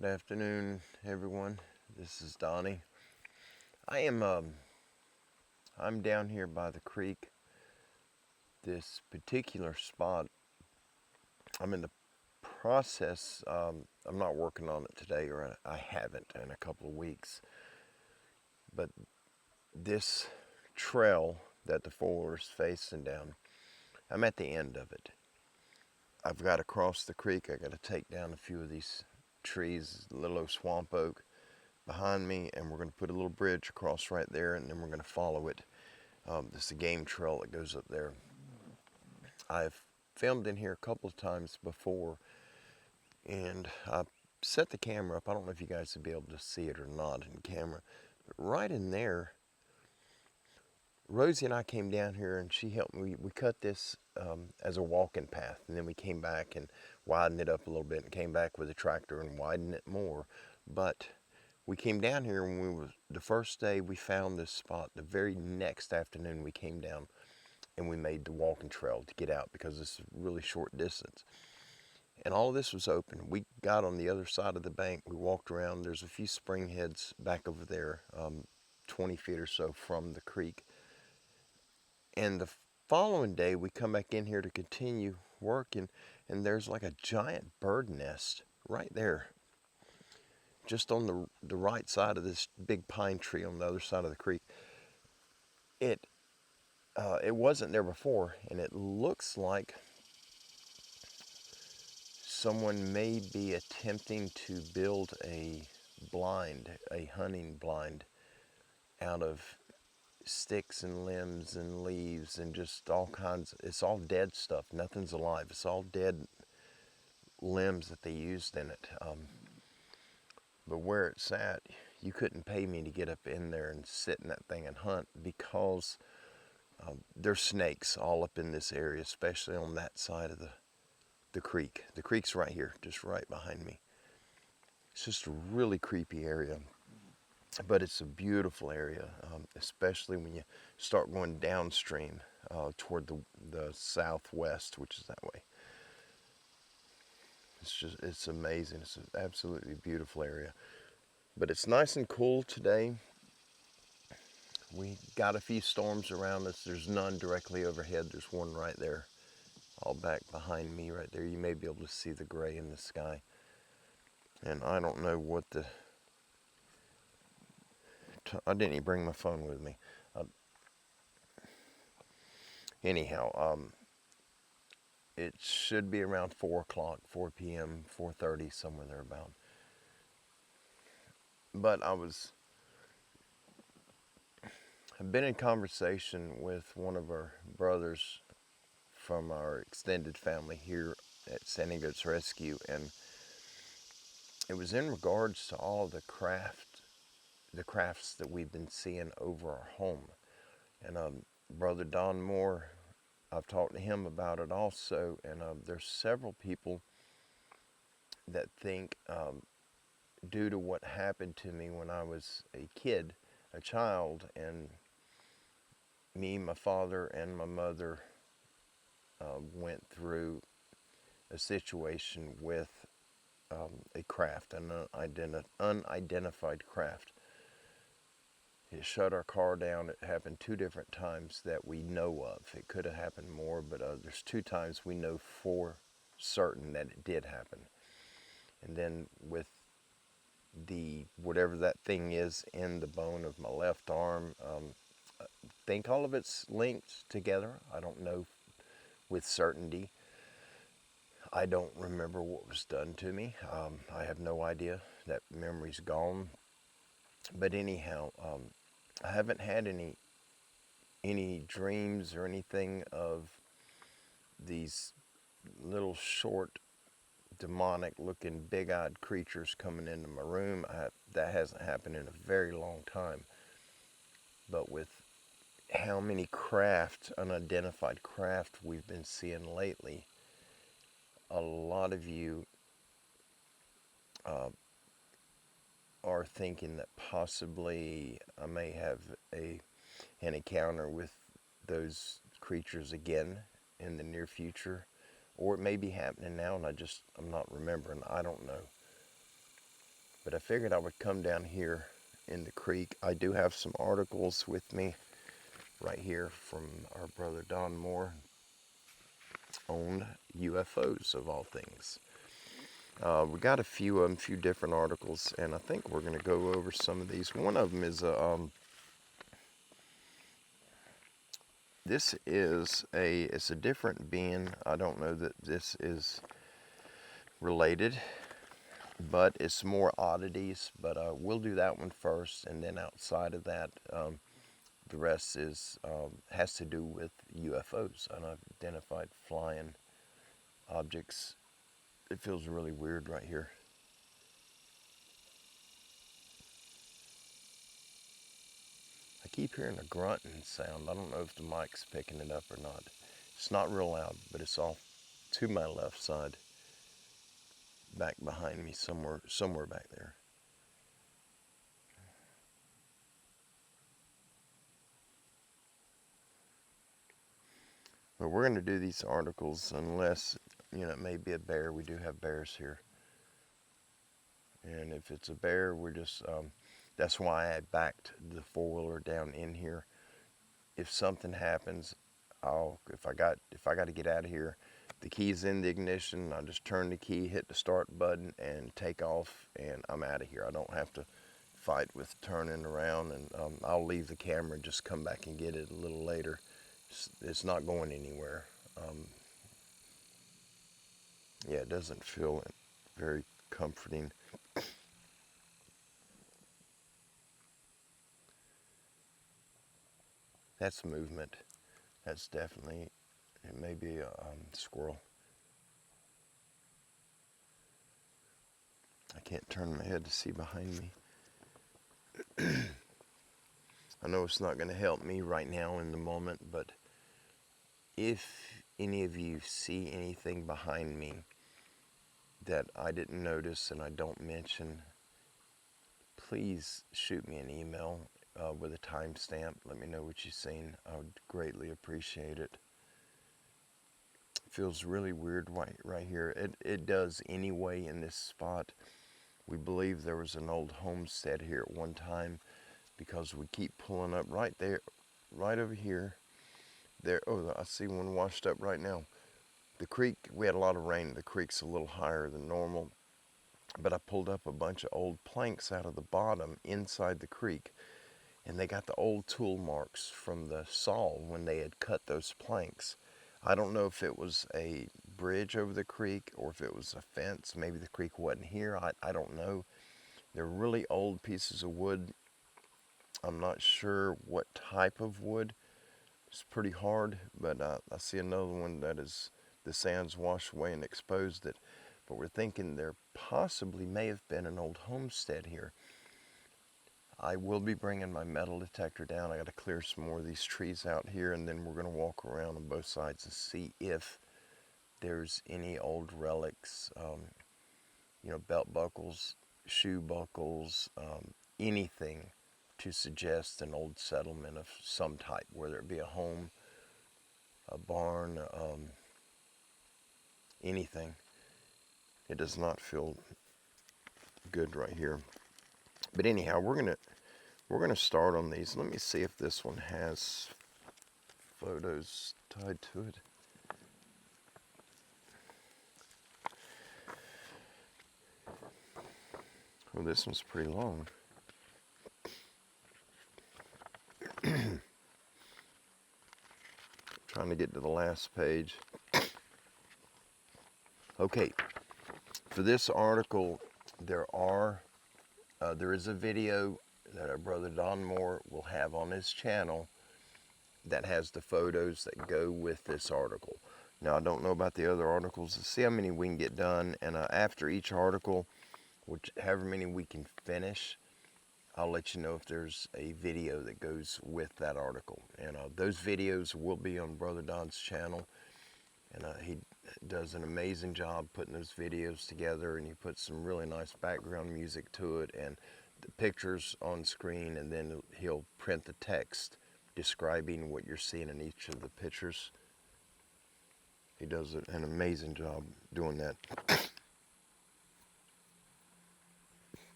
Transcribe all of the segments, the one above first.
Good afternoon, everyone. This is Donnie. I am I'm down here by the creek. This particular spot, I'm in the process. I'm not working on it today, or I haven't in a couple of weeks. But this trail that the four-wheeler's facing down, I'm at the end of it. I've got to cross the creek. I got to take down a few of these trees, little old swamp oak behind me, and we're going to put a little bridge across right there, and then we're going to follow it. This is a game trail that goes up there. I've filmed in here a couple of times before, and I set the camera up. I don't know if you guys would be able to see it or not in camera, but right in there, Rosie and I came down here, and she helped me. We cut this as a walking path, and then we came back and widened it up a little bit, and came back with a tractor and widened it more. But we came down here, and the first day we found this spot. The very next afternoon we came down, and we made the walking trail to get out because it's a really short distance. And all of this was open. We got on the other side of the bank. We walked around. There's a few spring heads back over there, 20 feet or so from the creek. And the following day, we come back in here to continue working, and there's like a giant bird nest right there, just on the right side of this big pine tree on the other side of the creek. It wasn't there before, and it looks like someone may be attempting to build a hunting blind, out of sticks and limbs and leaves and just all kinds. It's all dead stuff. Nothing's alive. It's all dead limbs that they used in it. But where it's at, you couldn't pay me to get up in there and sit in that thing and hunt, because there's snakes all up in this area, especially on that side of the creek. The creek's right here, just right behind me. It's just a really creepy area, but it's a beautiful area, especially when you start going downstream toward the southwest, which is that way. It's amazing. It's an absolutely beautiful area. But it's nice and cool today. We got a few storms around us. There's none directly overhead. There's one right there, all back behind me right there. You may be able to see the gray in the sky. And I don't know what I didn't even bring my phone with me. Anyhow, it should be around 4 o'clock, 4 p.m., 4:30, somewhere thereabout. But I've been in conversation with one of our brothers from our extended family here at Sandy Goats Rescue, and it was in regards to all the crafts that we've been seeing over our home. And Brother Don Moore, I've talked to him about it also, and there's several people that think, due to what happened to me when I was a child, and me, my father, and my mother went through a situation with a craft, an unidentified craft. It shut our car down. It happened 2 different times that we know of. It could have happened more, but there's 2 times we know for certain that it did happen. And then with whatever that thing is in the bone of my left arm, I think all of it's linked together. I don't know with certainty. I don't remember what was done to me. I have no idea. That memory's gone. But anyhow, I haven't had any dreams or anything of these little short, demonic looking, big-eyed creatures coming into my room. That hasn't happened in a very long time. But with how many unidentified craft we've been seeing lately, a lot of you are thinking that possibly I may have an encounter with those creatures again in the near future, or it may be happening now and I'm not remembering. I don't know. but I figured I would come down here in the creek. I do have some articles with me right here from our brother Don Moore on UFOs of all things. We got a few different articles, and I think we're going to go over some of these. One of them is it's a different being. I don't know that this is related, but it's more oddities. But we'll do that one first, and then outside of that, the rest is has to do with UFOs, unidentified flying objects. It feels really weird right here. I keep hearing a grunting sound. I don't know if the mic's picking it up or not. It's not real loud, but it's off to my left side, back behind me, somewhere back there. But we're going to do these articles unless, it may be a bear. We do have bears here. And if it's a bear, that's why I backed the four-wheeler down in here. If something happens, if I got to get out of here, the key's in the ignition. I just turn the key, hit the start button, and take off, and I'm out of here. I don't have to fight with turning around, and I'll leave the camera and just come back and get it a little later. It's not going anywhere. Yeah, it doesn't feel very comforting. That's movement. That's definitely, it may be a squirrel. I can't turn my head to see behind me. I know it's not going to help me right now in the moment, but if any of you see anything behind me that I didn't notice and I don't mention, please shoot me an email with a timestamp. Let me know what you've seen. I would greatly appreciate it. It feels really weird right here. It does anyway in this spot. We believe there was an old homestead here at one time because we keep pulling up right there, right over here. There, oh, I see one washed up right now. The creek, we had a lot of rain. The creek's a little higher than normal, but I pulled up a bunch of old planks out of the bottom inside the creek, and they got the old tool marks from the saw when they had cut those planks. I don't know if it was a bridge over the creek or if it was a fence. Maybe the creek wasn't here. I don't know. They're really old pieces of wood. I'm not sure what type of wood. It's pretty hard, but I see another one that is, the sands washed away and exposed it. But we're thinking there possibly may have been an old homestead here. I will be bringing my metal detector down. I got to clear some more of these trees out here, and then we're going to walk around on both sides and see if there's any old relics, belt buckles, shoe buckles, anything to suggest an old settlement of some type, whether it be a home, a barn, anything. It does not feel good right here. But anyhow, we're gonna start on these. Let me see if this one has photos tied to it. Well, this one's pretty long. Trying to get to the last page. Okay, for this article, there is a video that our brother Don Moore will have on his channel that has the photos that go with this article. Now, I don't know about the other articles. Let's see how many we can get done, and after each article, however many we can finish, I'll let you know if there's a video that goes with that article. And those videos will be on Brother Don's channel. And he does an amazing job putting those videos together, and he puts some really nice background music to it and the pictures on screen, and then he'll print the text describing what you're seeing in each of the pictures. He does an amazing job doing that.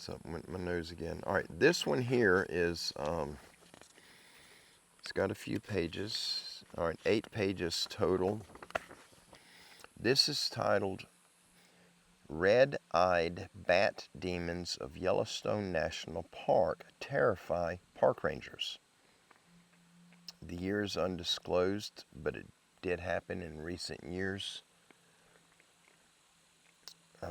Something with my nose again. All right, this one here is, it's got a few pages. All right, 8 pages total. This is titled Red-Eyed Bat Demons of Yellowstone National Park Terrify Park Rangers. The year is undisclosed, but it did happen in recent years.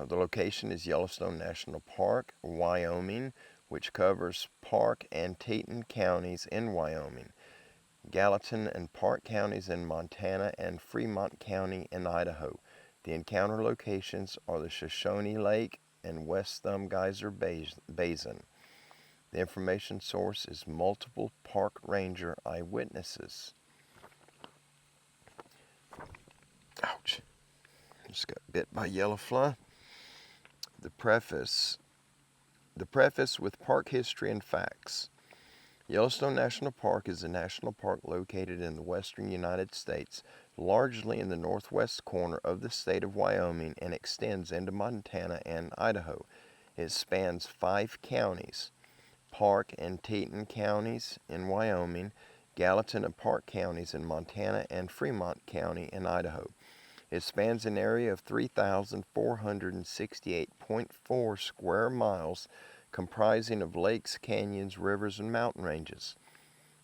The location is Yellowstone National Park, Wyoming, which covers Park and Teton counties in Wyoming, Gallatin and Park counties in Montana, and Fremont County in Idaho. The encounter locations are the Shoshone Lake and West Thumb Geyser Basin. The information source is multiple park ranger eyewitnesses. Ouch. Just got bit by a yellow fly. The preface with park history and facts. Yellowstone National Park is a national park located in the western United States, largely in the northwest corner of the state of Wyoming, and extends into Montana and Idaho. It spans 5 counties: Park and Teton counties in Wyoming, Gallatin and Park counties in Montana, and Fremont County in Idaho. It spans an area of 3,468.4 square miles, comprising of lakes, canyons, rivers, and mountain ranges.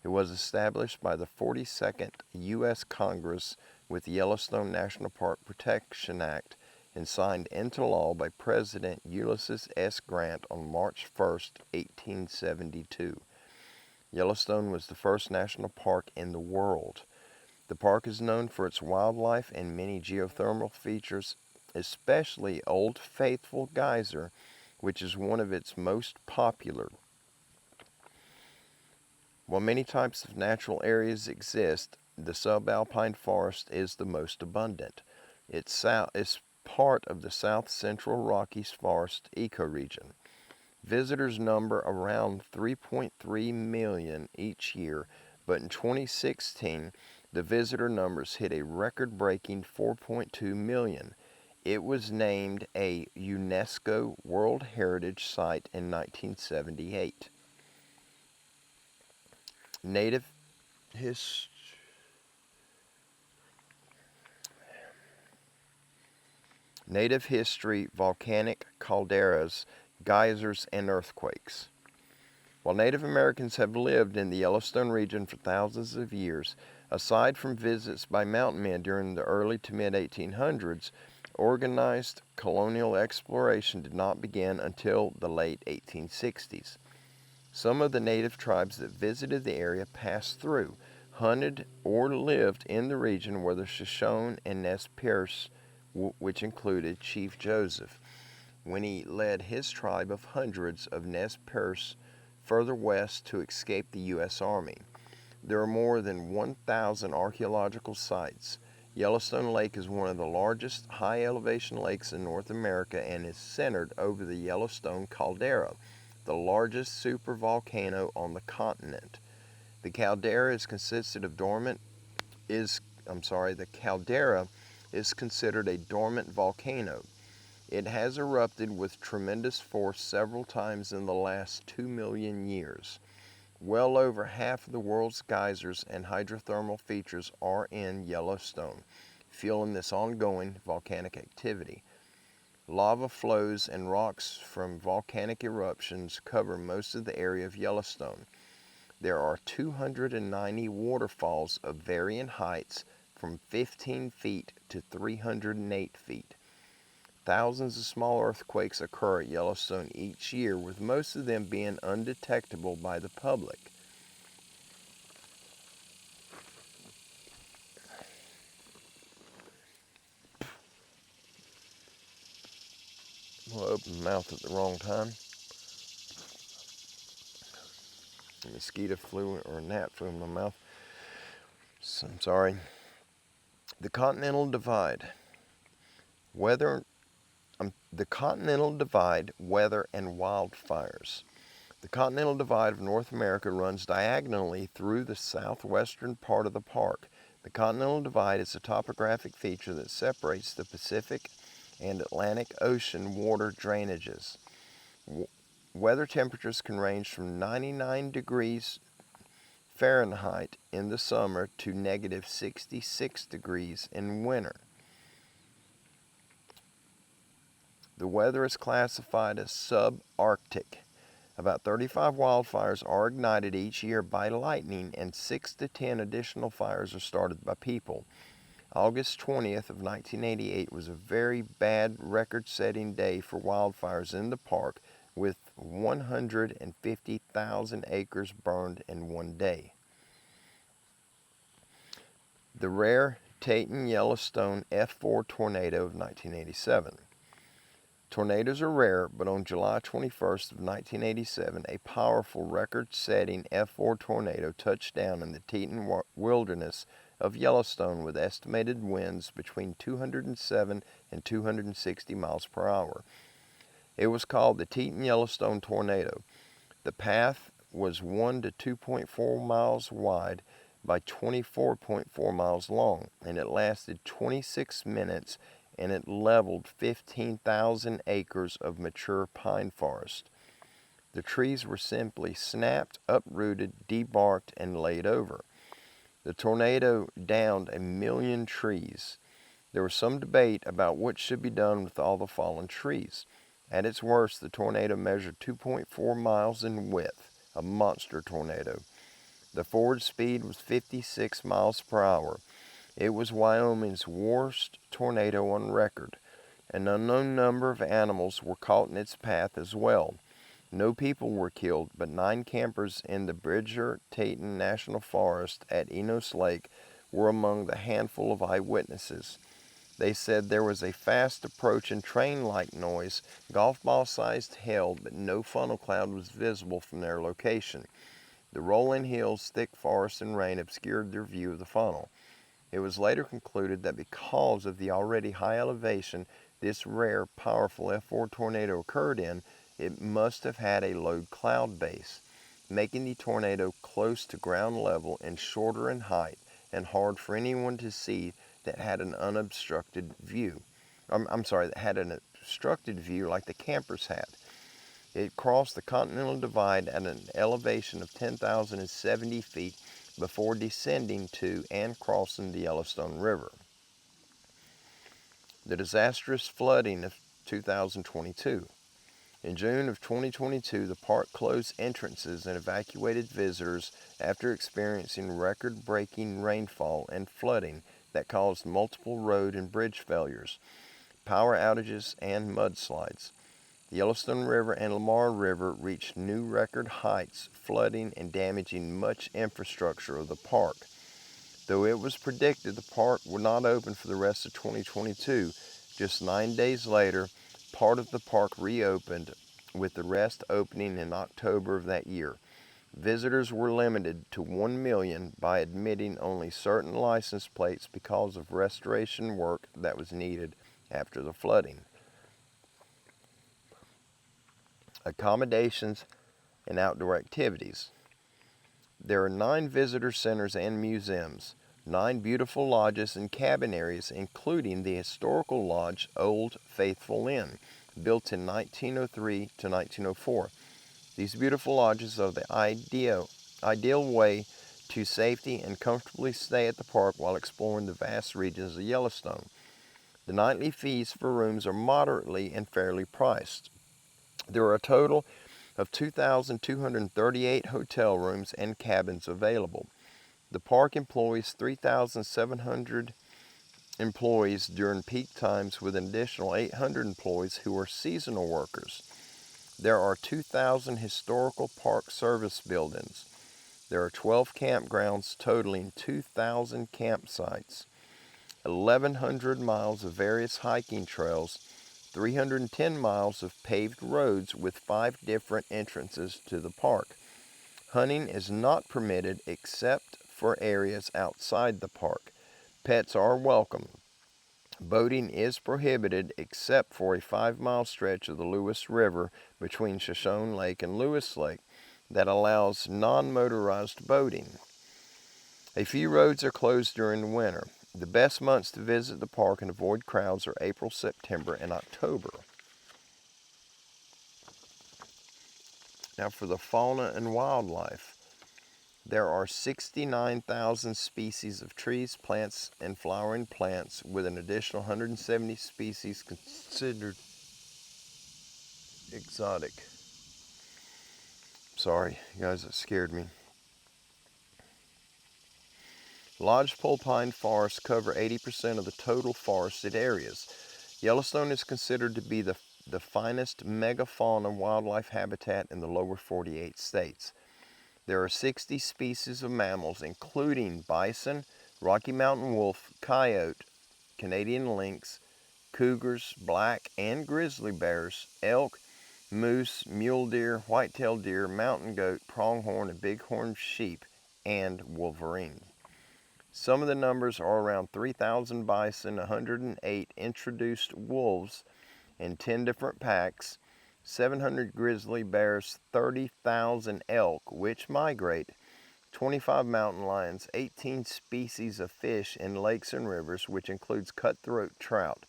It was established by the 42nd U.S. Congress with the Yellowstone National Park Protection Act and signed into law by President Ulysses S. Grant on March 1, 1872. Yellowstone was the first national park in the world. The park is known for its wildlife and many geothermal features, especially Old Faithful Geyser, which is one of its most popular. While many types of natural areas exist, the subalpine forest is the most abundant. It's part of the South Central Rockies Forest ecoregion. Visitors number around 3.3 million each year, but in 2016, the visitor numbers hit a record-breaking 4.2 million. It was named a UNESCO World Heritage Site in 1978. Native history, volcanic calderas, geysers, and earthquakes. While Native Americans have lived in the Yellowstone region for thousands of years, aside from visits by mountain men during the early to mid-1800s, organized colonial exploration did not begin until the late 1860s. Some of the native tribes that visited the area passed through, hunted, or lived in the region were the Shoshone and Nez Perce, which included Chief Joseph, when he led his tribe of hundreds of Nez Perce further west to escape the U.S. Army. There are more than 1,000 archaeological sites. Yellowstone Lake is one of the largest high-elevation lakes in North America and is centered over the Yellowstone caldera, the largest supervolcano on the continent. The caldera is considered a dormant volcano. It has erupted with tremendous force several times in the last 2 million years. Well over half of the world's geysers and hydrothermal features are in Yellowstone, fueling this ongoing volcanic activity. Lava flows and rocks from volcanic eruptions cover most of the area of Yellowstone. There are 290 waterfalls of varying heights from 15 feet to 308 feet. Thousands of small earthquakes occur at Yellowstone each year, with most of them being undetectable by the public. I'll open my mouth at the wrong time. A mosquito flew or a gnat flew in my mouth. So I'm sorry. The Continental Divide. The Continental Divide, weather, and wildfires. The Continental Divide of North America runs diagonally through the southwestern part of the park. The Continental Divide is a topographic feature that separates the Pacific and Atlantic Ocean water drainages. weather temperatures can range from 99 degrees Fahrenheit in the summer to negative 66 degrees in winter. The weather is classified as subarctic. About 35 wildfires are ignited each year by lightning, and 6 to 10 additional fires are started by people. August 20th of 1988 was a very bad record-setting day for wildfires in the park, with 150,000 acres burned in one day. The rare Dayton Yellowstone F4 tornado of 1987. Tornadoes are rare, but on July 21st of 1987, a powerful record-setting F4 tornado touched down in the Teton wilderness of Yellowstone with estimated winds between 207 and 260 miles per hour. It was called the Teton Yellowstone tornado. The path was 1 to 2.4 miles wide by 24.4 miles long, and it lasted 26 minutes, and it leveled 15,000 acres of mature pine forest. The trees were simply snapped, uprooted, debarked, and laid over. The tornado downed 1 million trees. There was some debate about what should be done with all the fallen trees. At its worst, the tornado measured 2.4 miles in width, a monster tornado. The forward speed was 56 miles per hour. It was Wyoming's worst tornado on record. An unknown number of animals were caught in its path as well. No people were killed, but 9 campers in the Bridger-Teton National Forest at Enos Lake were among the handful of eyewitnesses. They said there was a fast approaching train-like noise, golf ball-sized hail, but no funnel cloud was visible from their location. The rolling hills, thick forest, and rain obscured their view of the funnel. It was later concluded that because of the already high elevation this rare, powerful F4 tornado occurred in, it must have had a low cloud base, making the tornado close to ground level and shorter in height and hard for anyone to see that had an unobstructed view. That had an obstructed view like the campers had. It crossed the Continental Divide at an elevation of 10,070 feet before descending to and crossing the Yellowstone River. The disastrous flooding of 2022. In June of 2022, the park closed entrances and evacuated visitors after experiencing record-breaking rainfall and flooding that caused multiple road and bridge failures, power outages, and mudslides. The Yellowstone River and Lamar River reached new record heights, flooding and damaging much infrastructure of the park. Though it was predicted the park would not open for the rest of 2022, just 9 days later, part of the park reopened, with the rest opening in October of that year. Visitors were limited to 1 million by admitting only certain license plates because of restoration work that was needed after the flooding. Accommodations and outdoor activities. There are 9 visitor centers and museums, 9 beautiful lodges and cabin areas, including the historical lodge Old Faithful Inn, built in 1903 to 1904. These beautiful lodges are the ideal way to safely and comfortably stay at the park while exploring the vast regions of Yellowstone. The nightly fees for rooms are moderately and fairly priced. There are a total of 2,238 hotel rooms and cabins available. The park employs 3,700 employees during peak times, with an additional 800 employees who are seasonal workers. There are 2,000 historical park service buildings. There are 12 campgrounds totaling 2,000 campsites, 1,100 miles of various hiking trails, 310 miles of paved roads with 5 different entrances to the park. Hunting is not permitted except for areas outside the park. Pets are welcome. Boating is prohibited except for a 5-mile stretch of the Lewis River between Shoshone Lake and Lewis Lake that allows non-motorized boating. A few roads are closed during the winter. The best months to visit the park and avoid crowds are April, September, and October. Now for the fauna and wildlife. There are 69,000 species of trees, plants, and flowering plants, with an additional 170 species considered exotic. Sorry, you guys, that scared me. Lodgepole pine forests cover 80% of the total forested areas. Yellowstone is considered to be the finest megafauna wildlife habitat in the lower 48 states. There are 60 species of mammals, including bison, Rocky Mountain wolf, coyote, Canadian lynx, cougars, black and grizzly bears, elk, moose, mule deer, white-tailed deer, mountain goat, pronghorn, and bighorn sheep, and wolverine. Some of the numbers are around 3,000 bison, 108 introduced wolves in 10 different packs, 700 grizzly bears, 30,000 elk, which migrate, 25 mountain lions, 18 species of fish in lakes and rivers, which includes cutthroat trout,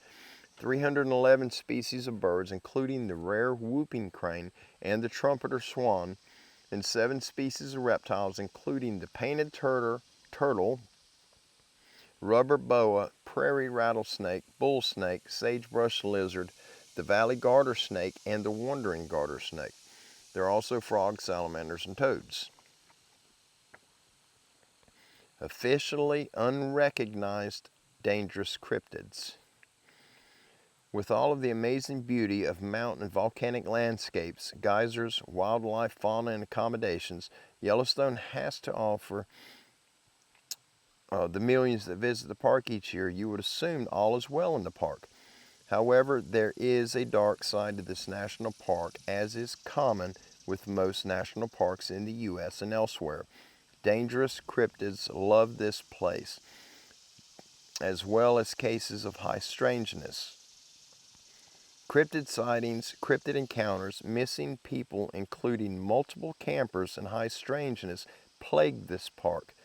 311 species of birds, including the rare whooping crane and the trumpeter swan, and 7 species of reptiles, including the painted turtle, rubber boa, prairie rattlesnake, bull snake, sagebrush lizard, the valley garter snake, and the wandering garter snake. There are also frogs, salamanders, and toads. Officially unrecognized dangerous cryptids. With all of the amazing beauty of mountain and volcanic landscapes, geysers, wildlife, fauna, and accommodations, Yellowstone has to offer the millions that visit the park each year. You would assume all is well in the park. However, there is a dark side to this national park, as is common with most national parks in the U.S. and elsewhere. Dangerous cryptids love this place, as well as cases of high strangeness. Cryptid sightings, cryptid encounters, missing people, including multiple campers, and high strangeness plague this park.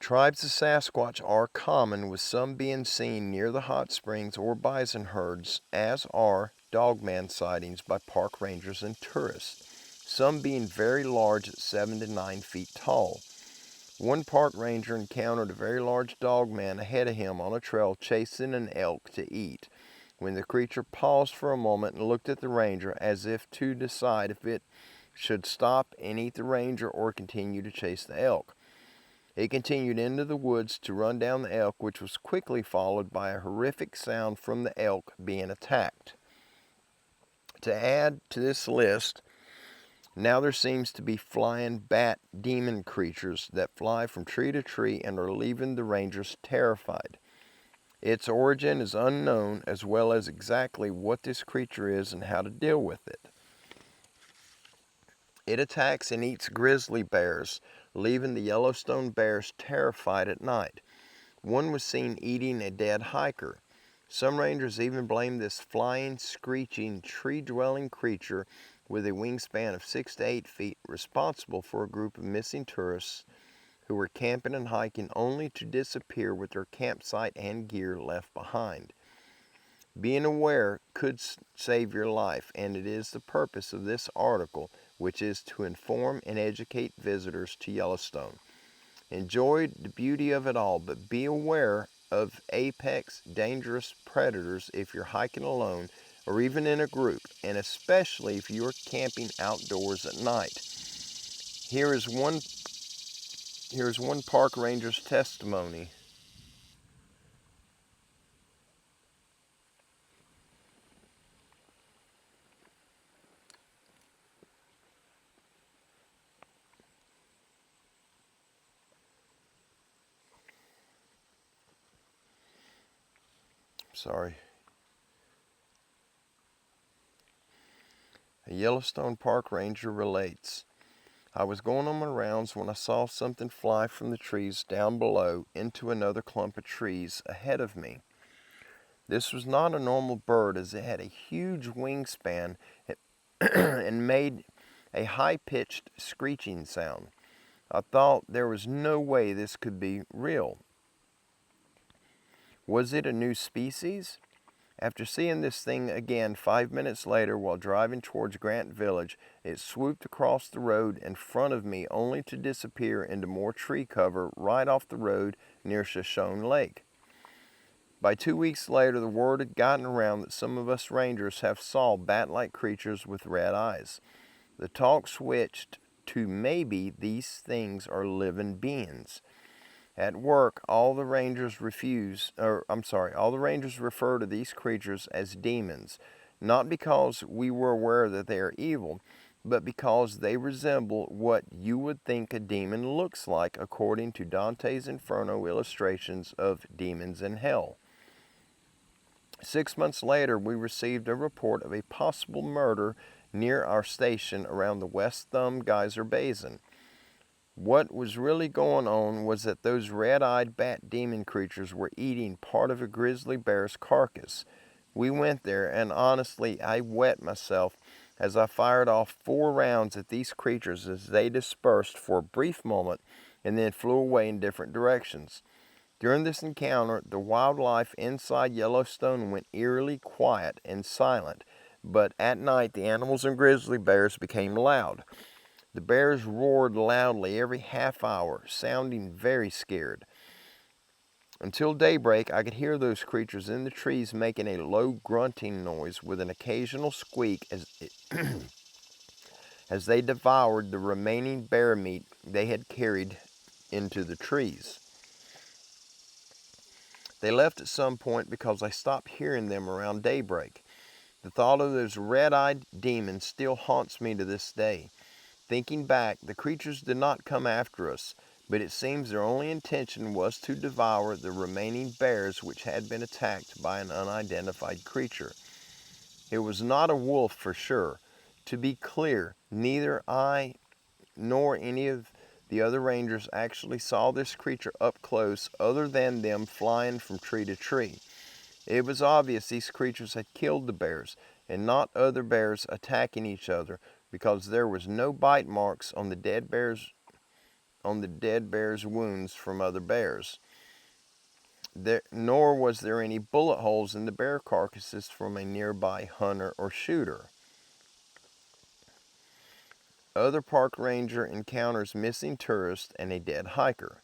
Tribes of Sasquatch are common, with some being seen near the hot springs or bison herds, as are dogman sightings by park rangers and tourists, some being very large at 7 to 9 feet tall. One park ranger encountered a very large dogman ahead of him on a trail chasing an elk to eat, when the creature paused for a moment and looked at the ranger as if to decide if it should stop and eat the ranger or continue to chase the elk. It continued into the woods to run down the elk, which was quickly followed by a horrific sound from the elk being attacked. To add to this list, now there seems to be flying bat demon creatures that fly from tree to tree and are leaving the rangers terrified. Its origin is unknown, as well as exactly what this creature is and how to deal with it. It attacks and eats grizzly bears, leaving the Yellowstone bears terrified at night. One was seen eating a dead hiker. Some rangers even blame this flying, screeching, tree-dwelling creature with a wingspan of 6 to 8 feet responsible for a group of missing tourists who were camping and hiking only to disappear with their campsite and gear left behind. Being aware could save your life, and it is the purpose of this article, which is to inform and educate visitors to Yellowstone. Enjoy the beauty of it all, but be aware of apex dangerous predators if you're hiking alone or even in a group, and especially if you are camping outdoors at night. Here's one park ranger's testimony. Sorry. A Yellowstone park ranger relates, "I was going on my rounds when I saw something fly from the trees down below into another clump of trees ahead of me. This was not a normal bird, as it had a huge wingspan and made a high-pitched screeching sound. I thought there was no way this could be real. Was it a new species? After seeing this thing again 5 minutes later while driving towards Grant Village, it swooped across the road in front of me only to disappear into more tree cover right off the road near Shoshone Lake. By 2 weeks later, the word had gotten around that some of us rangers have saw bat-like creatures with red eyes. The talk switched to maybe these things are living beings. At work, all the rangers refer to these creatures as demons, not because we were aware that they are evil, but because they resemble what you would think a demon looks like according to Dante's Inferno illustrations of demons in hell. 6 months later, we received a report of a possible murder near our station around the West Thumb Geyser Basin. What was really going on was that those red-eyed bat demon creatures were eating part of a grizzly bear's carcass. We went there, and honestly, I wet myself as I fired off 4 rounds at these creatures as they dispersed for a brief moment and then flew away in different directions. During this encounter, the wildlife inside Yellowstone went eerily quiet and silent, but at night the animals and grizzly bears became loud. The bears roared loudly every half hour, sounding very scared. Until daybreak, I could hear those creatures in the trees making a low grunting noise with an occasional squeak as they devoured the remaining bear meat they had carried into the trees. They left at some point because I stopped hearing them around daybreak. The thought of those red-eyed demons still haunts me to this day. Thinking back, the creatures did not come after us, but it seems their only intention was to devour the remaining bears which had been attacked by an unidentified creature. It was not a wolf for sure. To be clear, neither I nor any of the other rangers actually saw this creature up close other than them flying from tree to tree. It was obvious these creatures had killed the bears, and not other bears attacking each other, because there was no bite marks on the dead bear's wounds from other bears. Nor was there any bullet holes in the bear carcasses from a nearby hunter or shooter. Other park ranger encounters missing tourists and a dead hiker.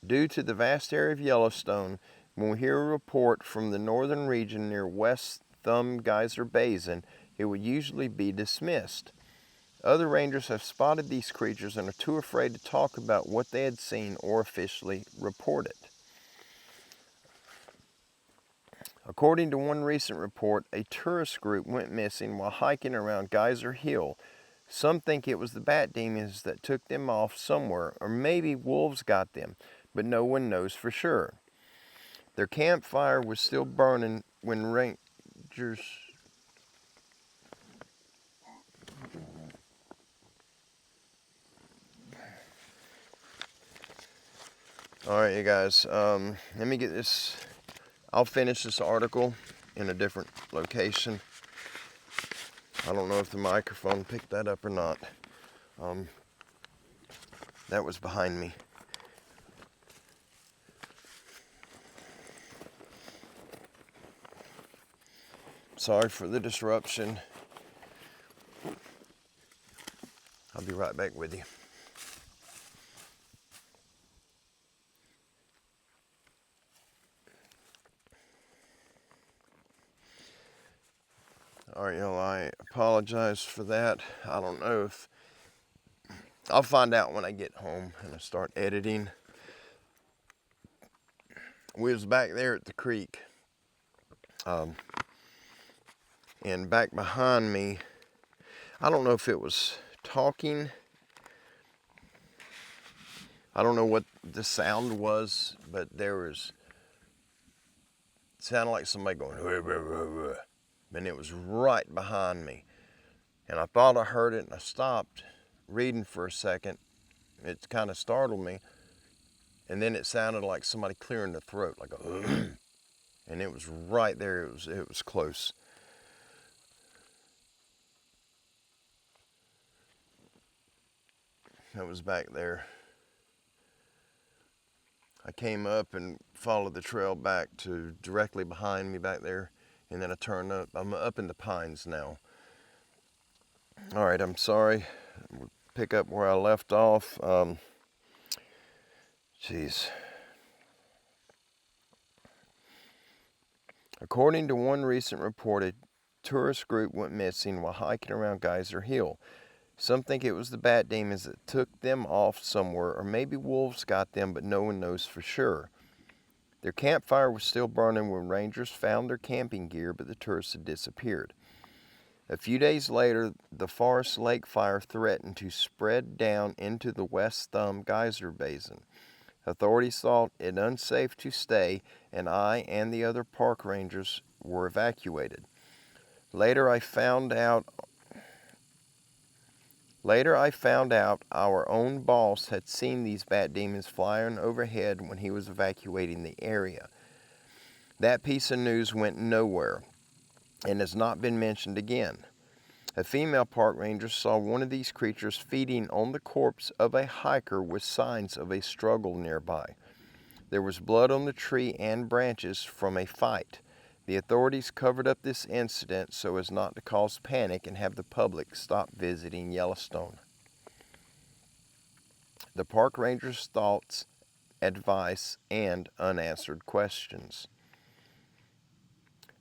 Due to the vast area of Yellowstone, when we hear a report from the northern region near West Thumb Geyser Basin, it would usually be dismissed. Other rangers have spotted these creatures and are too afraid to talk about what they had seen or officially report it. According to one recent report, a tourist group went missing while hiking around Geyser Hill. Some think it was the bat demons that took them off somewhere, or maybe wolves got them, but no one knows for sure. Their campfire was still burning when rangers... Alright, you guys, let me get this. I'll finish this article in a different location. I don't know if the microphone picked that up or not. That was behind me. Sorry for the disruption. I'll be right back with you. Alright, y'all, I apologize for that. I don't know if... I'll find out when I get home and I start editing. We was back there at the creek. And back behind me, I don't know if it was talking. I don't know what the sound was, but there was... It sounded like somebody going... And it was right behind me. And I thought I heard it, and I stopped reading for a second. It kind of startled me. And then it sounded like somebody clearing their throat, like a... And it was right there. It was close. That was back there. I came up and followed the trail back to directly behind me back there, and then I turned up. I'm up in the pines now. All right, I'm sorry. We'll pick up where I left off. Jeez. According to one recent report, a tourist group went missing while hiking around Geyser Hill. Some think it was the bat demons that took them off somewhere, or maybe wolves got them, but no one knows for sure. Their campfire was still burning when rangers found their camping gear, but the tourists had disappeared. A few days later, the Forest Lake fire threatened to spread down into the West Thumb Geyser Basin. Authorities thought it unsafe to stay, and I and the other park rangers were evacuated. Later I found out our own boss had seen these bat demons flying overhead when he was evacuating the area. That piece of news went nowhere and has not been mentioned again. A female park ranger saw one of these creatures feeding on the corpse of a hiker with signs of a struggle nearby. There was blood on the tree and branches from a fight. The authorities covered up this incident so as not to cause panic and have the public stop visiting Yellowstone. The park ranger's thoughts, advice, and unanswered questions.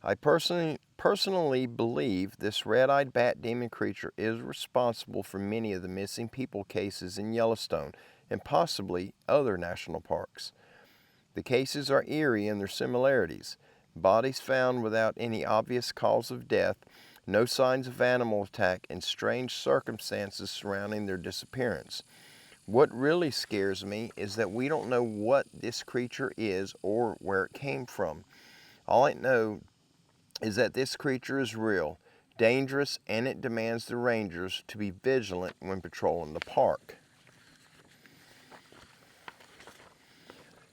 I personally believe this red-eyed bat demon creature is responsible for many of the missing people cases in Yellowstone and possibly other national parks. The cases are eerie in their similarities. Bodies found without any obvious cause of death, no signs of animal attack, and strange circumstances surrounding their disappearance. What really scares me is that we don't know what this creature is or where it came from. All I know is that this creature is real, dangerous, and it demands the rangers to be vigilant when patrolling the park.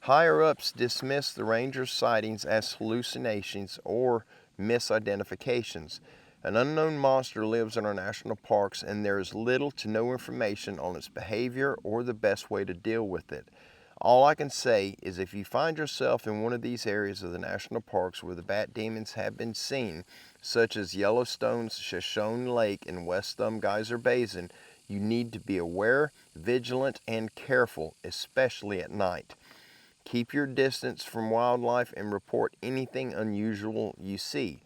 Higher-ups dismiss the rangers' sightings as hallucinations or misidentifications. An unknown monster lives in our national parks, and there is little to no information on its behavior or the best way to deal with it. All I can say is if you find yourself in one of these areas of the national parks where the bat demons have been seen, such as Yellowstone's Shoshone Lake and West Thumb Geyser Basin, you need to be aware, vigilant, and careful, especially at night. Keep your distance from wildlife and report anything unusual you see.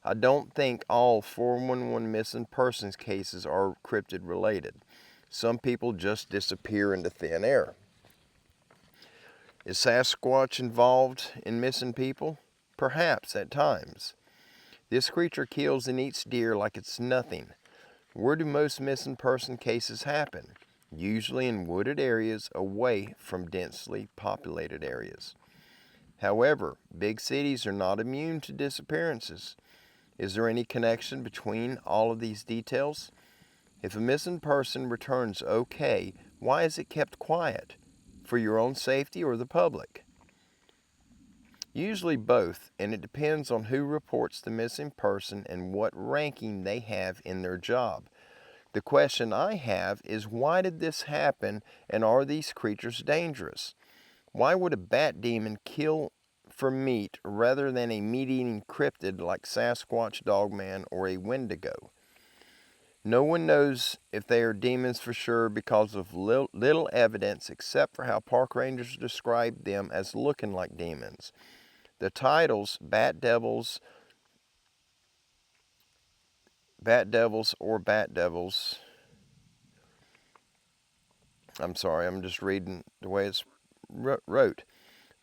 I don't think all 411 missing persons cases are cryptid related. Some people just disappear into thin air. Is Sasquatch involved in missing people? Perhaps at times. This creature kills and eats deer like it's nothing. Where do most missing person cases happen? Usually in wooded areas away from densely populated areas. However, big cities are not immune to disappearances. Is there any connection between all of these details? If a missing person returns okay, why is it kept quiet? For your own safety or the public? Usually both, and it depends on who reports the missing person and what ranking they have in their job. The question I have is, why did this happen, and are these creatures dangerous? Why would a bat demon kill for meat rather than a meat-eating cryptid like Sasquatch, Dogman, or a Wendigo? No one knows if they are demons for sure because of little evidence except for how park rangers describe them as looking like demons. The titles, Bat Devils or Bat Devils, I'm sorry, I'm just reading the way it's wrote.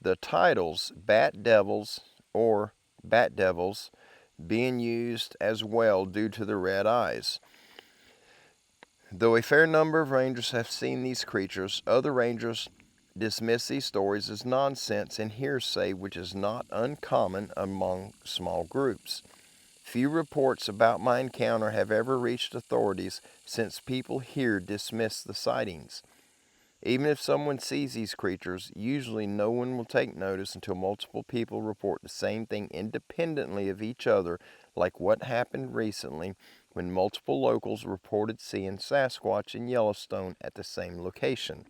The titles, Bat Devils or Bat Devils, being used as well due to the red eyes. Though a fair number of rangers have seen these creatures, other rangers dismiss these stories as nonsense and hearsay, which is not uncommon among small groups. Few reports about my encounter have ever reached authorities since people here dismiss the sightings. Even if someone sees these creatures, usually no one will take notice until multiple people report the same thing independently of each other, like what happened recently when multiple locals reported seeing Sasquatch in Yellowstone at the same location.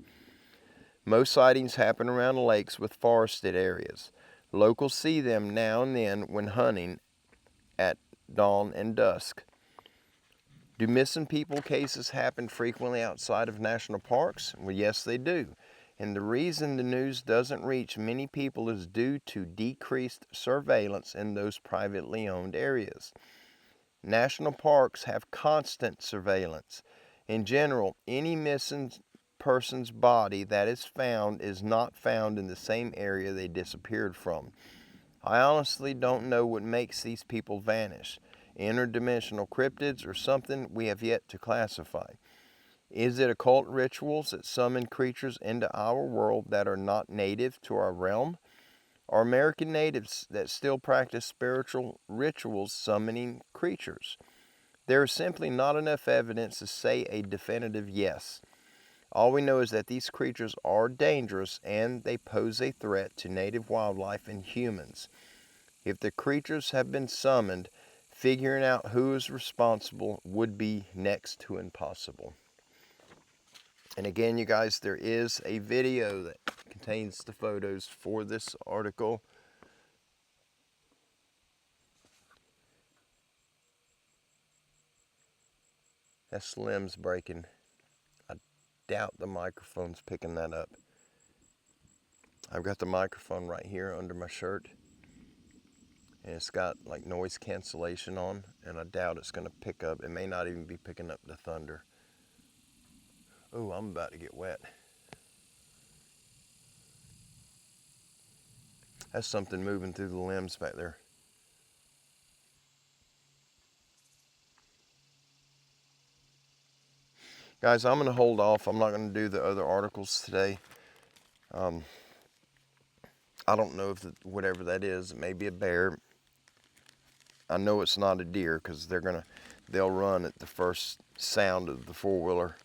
Most sightings happen around lakes with forested areas. Locals see them now and then when hunting at dawn and dusk. Do missing people cases happen frequently outside of national parks? Well, yes, they do. And the reason the news doesn't reach many people is due to decreased surveillance in those privately owned areas. National parks have constant surveillance. In general, any missing person's body that is not found in the same area they disappeared from. I honestly don't know what makes these people vanish. Interdimensional cryptids or something we have yet to classify. Is it occult rituals that summon creatures into our world that are not native to our realm? Are American natives that still practice spiritual rituals summoning creatures? There is simply not enough evidence to say a definitive yes. All we know is that these creatures are dangerous and they pose a threat to native wildlife and humans. If the creatures have been summoned, figuring out who is responsible would be next to impossible. And again, you guys, there is a video that contains the photos for this article. That limb's breaking. I doubt the microphone's picking that up. I've got the microphone right here under my shirt. And it's got like noise cancellation on, and I doubt it's going to pick up. It may not even be picking up the thunder. Oh, I'm about to get wet. That's something moving through the limbs back there. Guys, I'm going to hold off. I'm not going to do the other articles today. I don't know if whatever that is, it may be a bear. I know it's not a deer because they'll run at the first sound of the four-wheeler.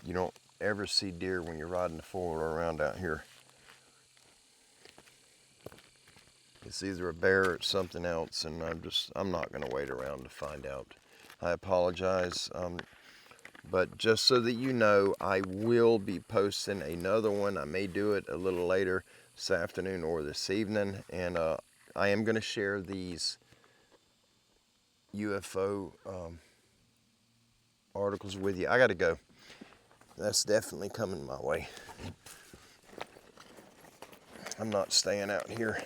You don't ever see deer when you're riding the four-wheeler around out here. It's either a bear or it's something else, and I'm not going to wait around to find out. I apologize, but just so that you know, I will be posting another one. I may do it a little later this afternoon or this evening, and I am going to share these UFO articles with you. I got to go. That's definitely coming my way. I'm not staying out here.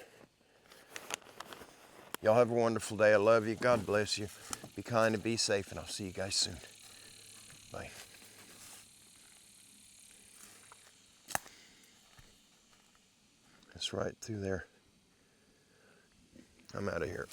Y'all have a wonderful day. I love you. God bless you. Be kind and be safe, and I'll see you guys soon. Bye. That's right through there. I'm out of here.